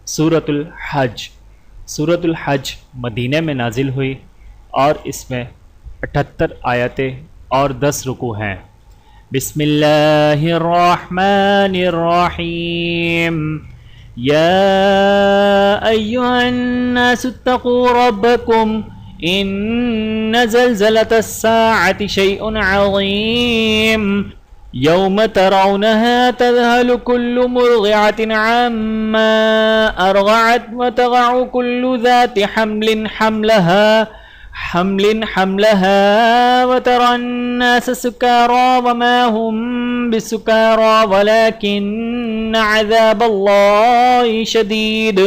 सूरतुल हज। सूरतुल हज मदीने में नाजिल हुई और इसमें 78 आयतें और 10 रुकू हैं। बिस्मिल्लाहिर्रहमानिर्रहीम। या अय्युहन्नासुत्तकू रब्बकुम इन्न ज़ल्ज़लतस्साअति शैउन अज़ीम। यौम तरौनहा तज़हलु कुल्लु मुर्दिअतिन अम्मा अर्ज़अत व तज़अु कुल्लु ज़ाति हम्लिन हम्लहा व तरन्नास सुकारा व मा हुम बिसुकारा वलाकिन्न अज़ाबल्लाहि शदीद।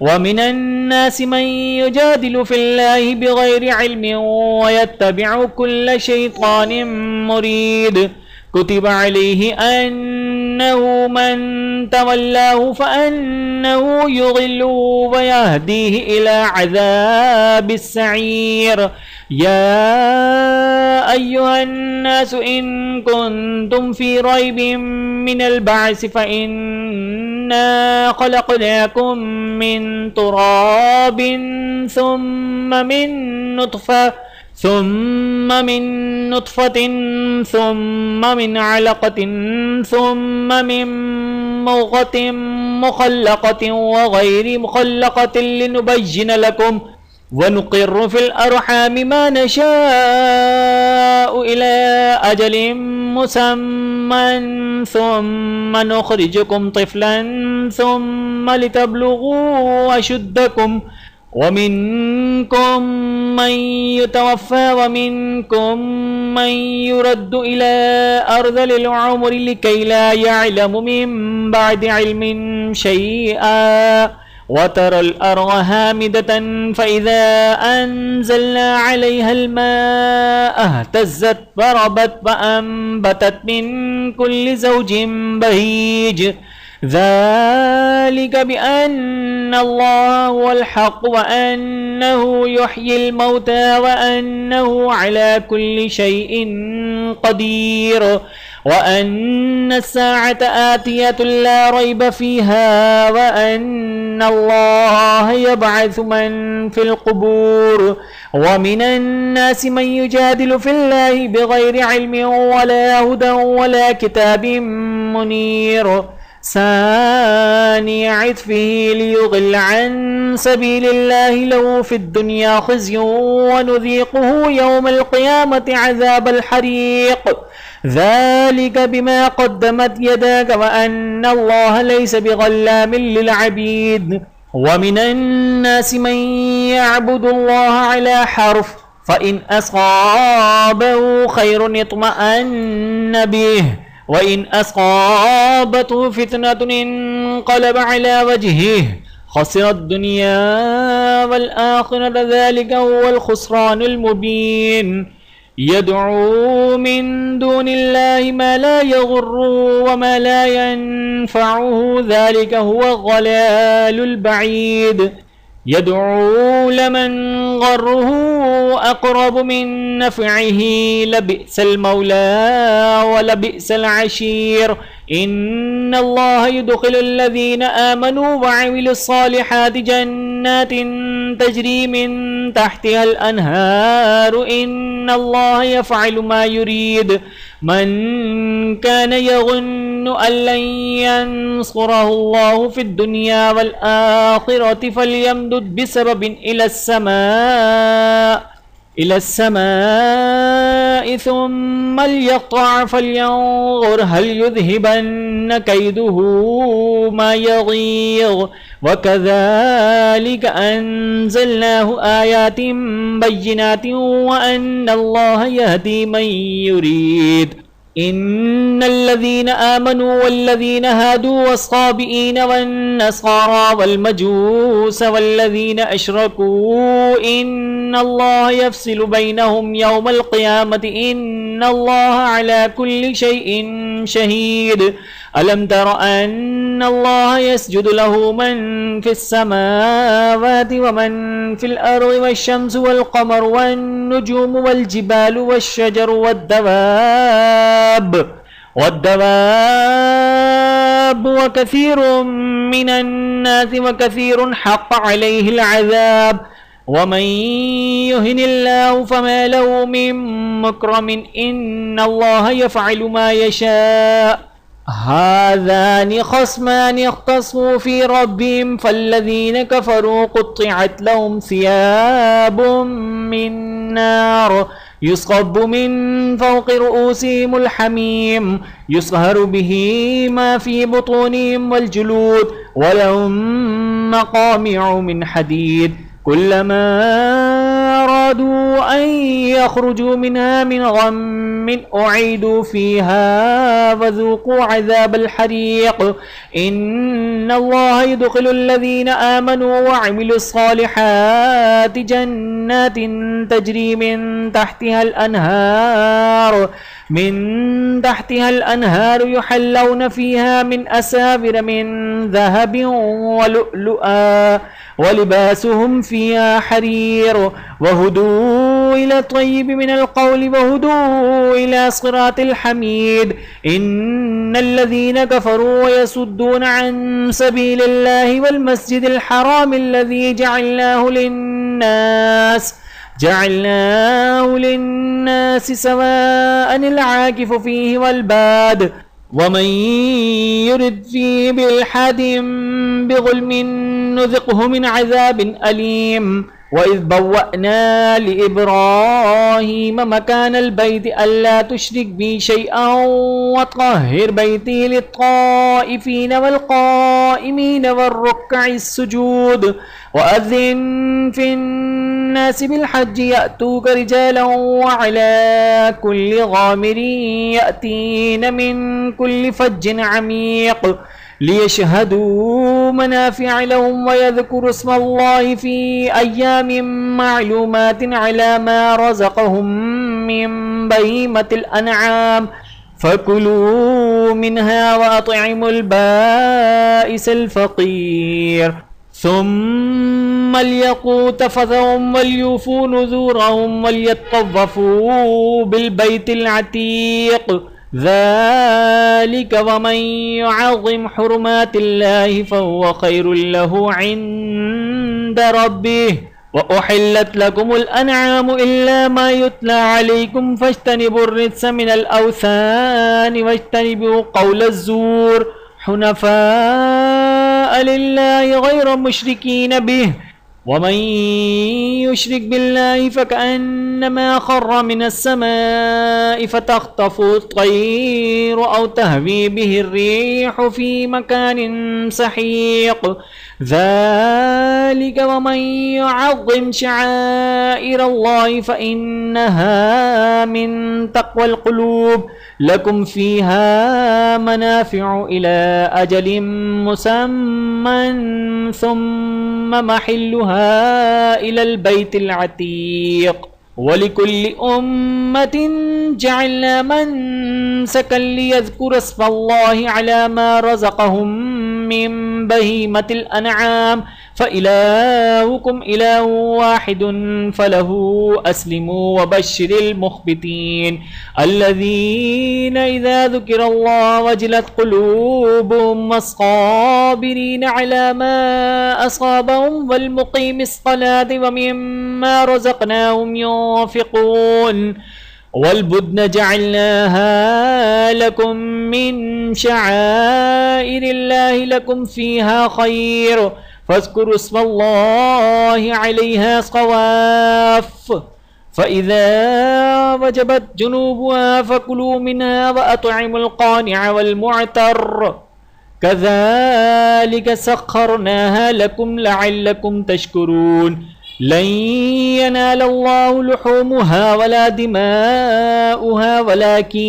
व मिनन्नासि मन युजादिलु फिल्लाहि बिगैरि इल्मिन व यत्तबिउ कुल्ल शैतानिन मुरीद। कुतिब अलैहि अन्नहु मन तवल्लाहु फअन्नहु युज़िल्लुहु व यहदीहि इला अज़ाबिस सईर। या अय्युहन्नासु इन कुन्तुम फी रैबिन मिनल बअस फइन्ना खलक़नाकुम मिन तुराबिन ثم من نطفة ثم من علقة ثم من مضغة مخلقة وغير مخلقة لنبين لكم ونقر في الأرحام ما نشاء إلى أجل مسمى ثم نخرجكم طفلا ثم لتبلغوا أشدكم ومنكم من يتوفى ومنكم من يرد إلى أرذل العمر لكي لا يعلم من بعد علم شيئا وترى الأرض هامدة فإذا أنزلنا عليها الماء اهتزت وربت وأنبتت من كل زوج بهيج ذلك بأن الله هو الحق وأنه يحيي الموتى وأنه على كل شيء قدير وأن الساعة آتية لا ريب فيها وأن الله يبعث من في القبور ومن الناس من يجادل في الله بغير علم ولا هدى ولا كتاب منير ثاني عطفه ليضل عن سبيل الله له في الدنيا خزي ونذيقه يوم القيامة عذاب الحريق ذلك بما قدمت يداك وأن الله ليس بظلام للعبيد ومن الناس من يعبد الله على حرف فإن أصابه خير اطمأن به وإن أصابته فتنة انقلب على وجهه خسر الدنيا والآخرة ذلك هو الخسران المبين يدعو من دون الله ما لا يضر وما لا ينفعه ذلك هو الضلال البعيد يدعو لمن غره أقرب من نفعه لبئس المولى ولبئس العشير إن الله يدخل الذين آمنوا وعملوا الصالحات جنات تجري من تحتها الأنهار إن الله يفعل ما يريد من كان يظن أن لن ينصره الله في الدنيا والآخرة فليمدد بسبب إلى السماء ثم ليقطع فلينظر هل يذهبن كيده ما يغيظ وكذلك أنزلناه آيات بينات وأن الله يهدي من يريد إن الذين آمنوا والذين هادوا والصابئين والنصارى والمجوس والذين أشركوا إن الله يفصل بينهم يوم القيامة إن الله على كل شيء شهيد ألم تر أن الله يسجد له من في السماوات ومن في الأرض والشمس والقمر والنجوم والجبال والشجر والدواب الحساب وكثير من الناس وكثير حق عليه العذاب ومن يهن الله فما له من مكرم إن الله يفعل ما يشاء هذان خصمان اختصموا في ربهم فالذين كفروا قطعت لهم ثياب من نار يصب من فوق رؤوسهم الحميم يصهر به ما في بطونهم والجلود ولهم مقامع من حديد كلما أرادوا أن يخرجوا منها من غم أعيدوا فيها فذوقوا عذاب الحريق إن الله يدخل الذين آمنوا وعملوا الصالحات جنات تجري من تحتها الأنهار يحلون فيها من أساور من ذهب ولؤلؤا ولباسهم فيها حرير وهدوا إلى الطيب من القول وهدوا إلى صراط الحميد إن الذين كفروا ويصدون عن سبيل الله والمسجد الحرام الذي جعلناه للناس سواء العاكف فيه والباد ومن يرد فيه بإلحاد بظلم نذقه من عذاب أليم وإذ بوأنا لإبراهيم مكان البيت ألا تشرك بي شيئا وطهر بيتي للطائفين والقائمين والركع السجود وأذن في الناس بالحج يأتوك رجالا وعلى كل ضامر يأتين من كل فج عميق ليشهدوا منافع لهم ويذكروا اسم الله في أيام معلومات على ما رزقهم من بهيمة الأنعام فكلوا منها وأطعموا البائس الفقير ثم ليقوا تفثهم وليوفوا نذورهم وليطوفوا بالبيت العتيق ذلك ومن يعظم حرمات الله فهو خير له عند ربه وأحلت لكم الأنعام إلا ما يتلى عليكم فاجتنبوا الرجس من الأوثان واجتنبوا قول الزور حنفاء لله غير مشركين به ومن يشرك بالله فكأنما خر من السماء فتخطفه الطير أو تهوي به الريح في مكان سحيق ذلك ومن يعظم شعائر الله فإنها من تقوى القلوب لكم فيها منافع إلى أجل مسمى ثم محلها إلى البيت العتيق ولكل أمة جعلنا منسكا ليذكروا اسم الله على ما رزقهم من بهيمة الأنعام فإلهكم إله واحد فله أسلموا وبشر المخبتين الذين إذا ذكر الله وجلت قلوبهم والصابرين على ما أصابهم والمقيم الصلاة ومما رزقناهم ينفقون والبدن جعلناها لكم من شعائر الله لكم فيها خير فاذكروا اسم الله عليها صواف فإذا وجبت جنوبها فكلوا منها وأطعموا القانع والمعتر كذلك سخرناها لكم لعلكم تشكرون لن ينال الله لحومها ولا دماؤها ولكن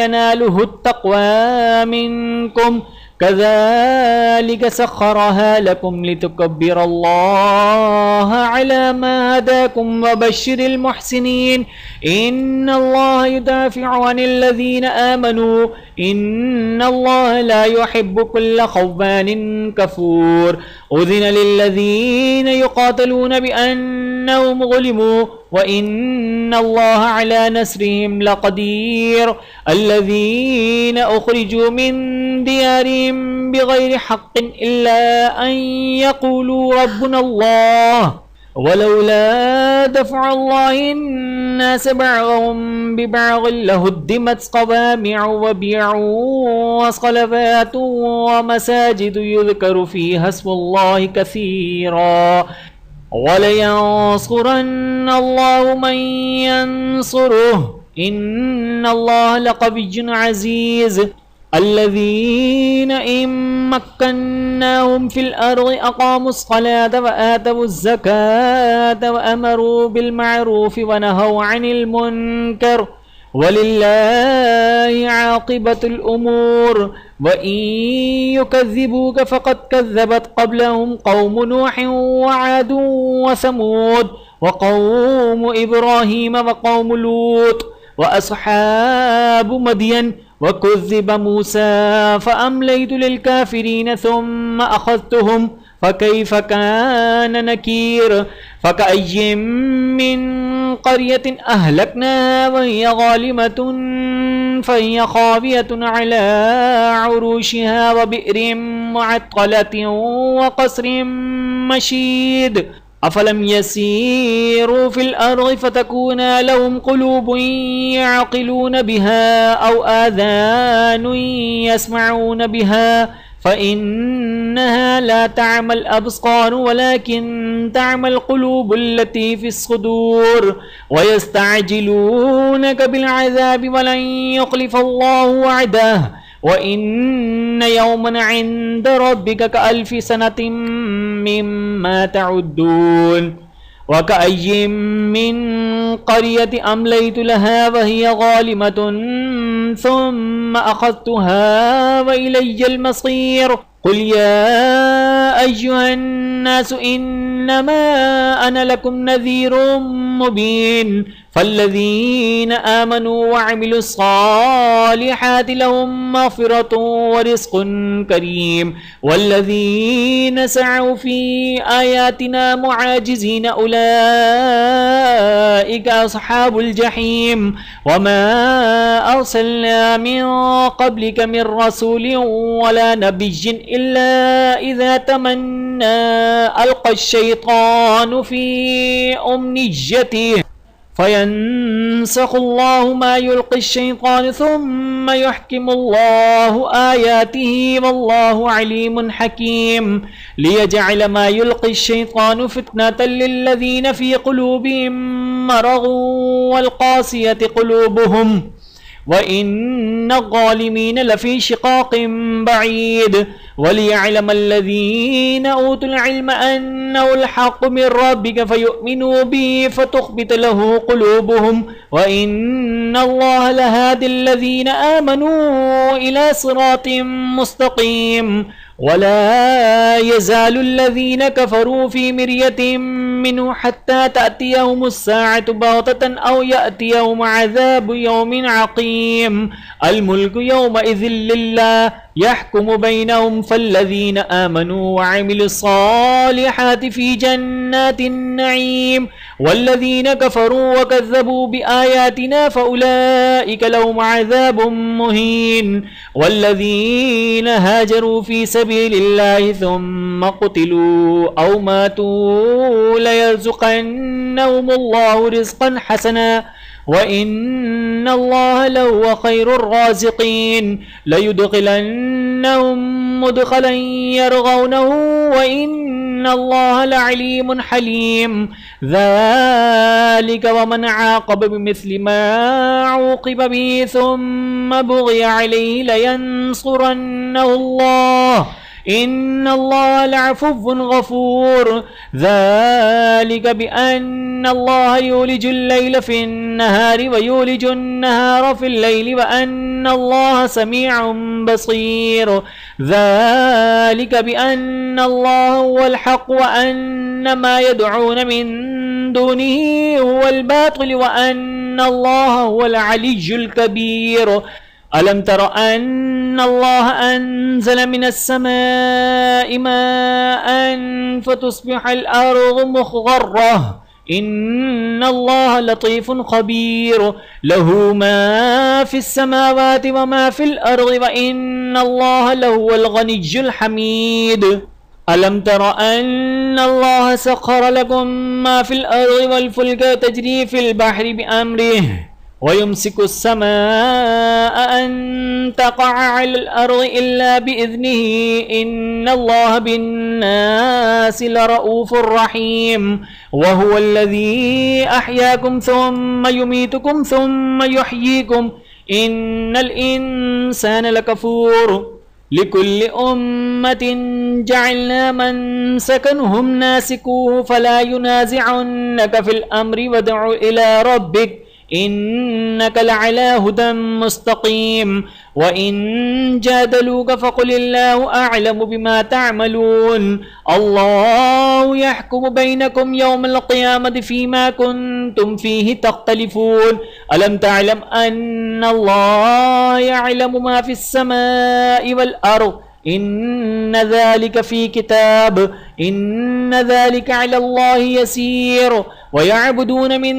يناله التقوى منكم كذلك سخرها لكم لتكبروا الله على ما هداكم وبشر المحسنين إن الله يدافع عن الذين آمنوا إن الله لا يحب كل خوان كفور أذن للذين يقاتلون بأنهم ظلموا وإن الله على نصرهم لقدير الذين أخرجوا من ديارهم بغير حق إلا أن يقولوا ربنا الله ولولا دفع الله الناس بعضهم ببعض لهدمت صوامع وبيع وصلوات ومساجد يذكر فيها اسم الله كثيرا ولينصرن الله من ينصره إن الله لقوي عزيز الذين إن مكناهم في الأرض أقاموا الصلاة وآتوا الزكاة وأمروا بالمعروف ونهوا عن المنكر ولله عاقبة الأمور وإن يكذبوك فقد كذبت قبلهم قوم نوح وعاد وثمود وقوم إبراهيم وقوم لوط وأصحاب مدين وكذب موسى فأمليت للكافرين ثم أخذتهم فكيف كان نكير فكأي من قرية أهلكناها وهي ظالمة فهي خاوية على عروشها وبئر معطلة وقصر مشيد أفلم يسيروا في الأرض فتكون لهم قلوب يعقلون بها أو آذان يسمعون بها فإنها لا تعمى الأبصار ولكن تعمى القلوب التي في الصدور ويستعجلونك بالعذاب ولن يخلف الله وعده وإن يوما عند ربك كألف سنة مما تعدون وكأي من قرية أمليت لها وهي ظالمة ثم أخذتها وإلي المصير قل يا أيها الناس إنما أنا لكم نذير مبين فالذين آمنوا وعملوا الصالحات لهم مغفرة ورزق كريم والذين سعوا في آياتنا معاجزين أولئك أصحاب الجحيم وما أرسلنا من قبلك من رسول ولا نبي إلا إذا تمنى ألقى الشيطان في أمنيته فينسخ الله ما يلقي الشيطان ثم يحكم الله آياته والله عليم حكيم ليجعل ما يلقي الشيطان فتنة للذين في قلوبهم مرض والقاسية قلوبهم وإن الظالمين لفي شقاق بعيد وليعلم الذين أوتوا العلم أنه الحق من ربك فيؤمنوا به فتخبت له قلوبهم وإن الله لهادي الذين آمنوا إلى صراط مستقيم ولا يزال الذين كفروا في مرية منه حتى تأتيهم الساعة بغتة أو يأتيهم عذاب يوم عقيم الملك يومئذ لله يحكم بينهم فالذين آمنوا وعملوا الصالحات في جنات النعيم والذين كفروا وكذبوا بآياتنا فأولئك لهم عذاب مهين والذين هاجروا في سبيل الله ثم قتلوا أو ماتوا ليرزقنهم الله رزقا حسنا وإن الله لهو خير الرازقين ليدخلنهم مدخلا يرغونه وإن الله لعليم حليم ذلك ومن عاقب بمثل ما عوقب به ثم بغي عليه لينصرنه الله إن الله لعفو غفور ذلك بأن الله يولج الليل في النهار ويولج النهار في الليل وأن الله سميع بصير ذلك بأن الله هو الحق وأن ما يدعون من دونه هو الباطل وأن الله هو العلي الكبير ألم تر أن الله أنزل من السماء ماء فتصبح الأرض مخضرة إن الله لطيف خبير له ما في السماوات وما في الأرض وإن الله لهو الغني الحميد ألم تر أن الله سخر لكم ما في الأرض والفلك تجري في البحر بأمره ويمسك السماء أن تقع على الأرض إلا بإذنه إن الله بالناس لرؤوف رحيم وهو الذي أحياكم ثم يميتكم ثم يحييكم إن الإنسان لكفور لكل أمة جعلنا منسكا هم ناسكوه فلا ينازعنك في الأمر وادع إلى ربك إنك لعلى هدى مستقيم وإن جادلوك فقل الله أعلم بما تعملون الله يحكم بينكم يوم القيامة فيما كنتم فيه تختلفون ألم تعلم أن الله يعلم ما في السماء والأرض إن ذلك في كتاب إن ذلك على الله يسير ويعبدون من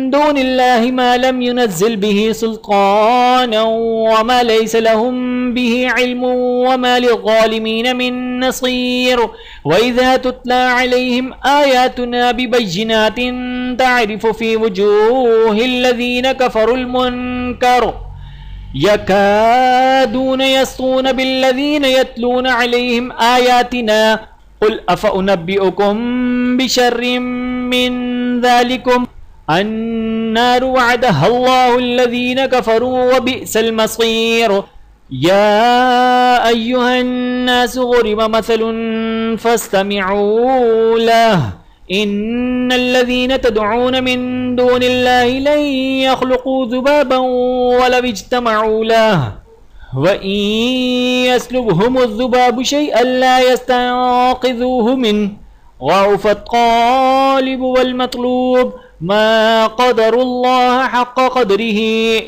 دون الله ما لم ينزل به سلطانا وما ليس لهم به علم وما للظالمين من نصير وإذا تتلى عليهم آياتنا ببينات تعرف في وجوه الذين كفروا المنكر يكادون يسطون بالذين يتلون عليهم آياتنا قل أفأنبئكم بشر من ذلكم النار وعدها الله الذين كفروا وبئس المصير يا أيها الناس ضرب مثل فاستمعوا له إن الذين تدعون من دون الله لن يخلقوا ذبابا ولو اجتمعوا له وإن يسلبهم الذباب شيئا لا يستنقذوه منه ضعف الطالب والمطلوب ما قدر الله حق قدره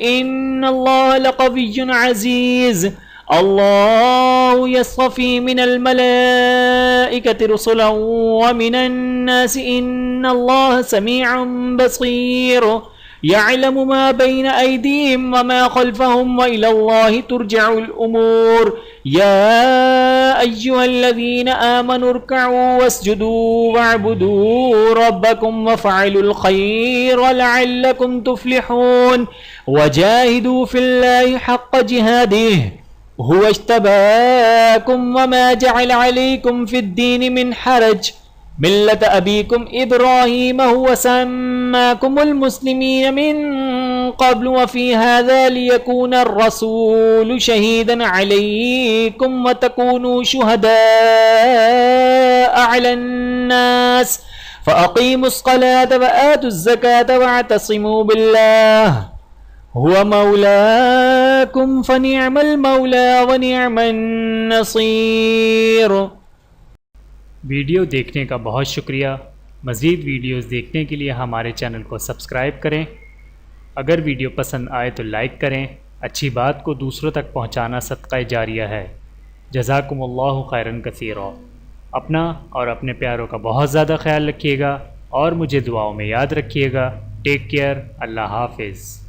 إن الله لقوي عزيز الله يصطفي من الملائكة رسلا ومن الناس إن الله سميع بصير يعلم ما بين أيديهم وما خلفهم وإلى الله ترجع الأمور يا أيها الذين آمنوا اركعوا واسجدوا واعبدوا ربكم وافعلوا الخير لعلكم تفلحون وجاهدوا في الله حق جهاده هو اجتباكم وما جعل عليكم في الدين من حرج ملة أبيكم إبراهيم هو سماكم المسلمين من قبل وفي هذا ليكون الرسول شهيدا عليكم وتكونوا شهداء على الناس فأقيموا الصلاة وآتوا الزكاة واعتصموا بالله هو مولاكم فنعم المولى ونعم النصيर। वीडियो देखने का बहुत शुक्रिया। मज़ीद वीडियोस देखने के लिए हमारे चैनल को सब्सक्राइब करें। अगर वीडियो पसंद आए तो लाइक करें। अच्छी बात को दूसरों तक पहुंचाना सदक़ा जारिया है। जज़ाकुमुल्लाहु खैरन कसीरा। अपना और अपने प्यारों का बहुत ज़्यादा ख्याल रखिएगा और मुझे दुआओं में याद रखिएगा। Take care. अल्लाह हाफ़िज़।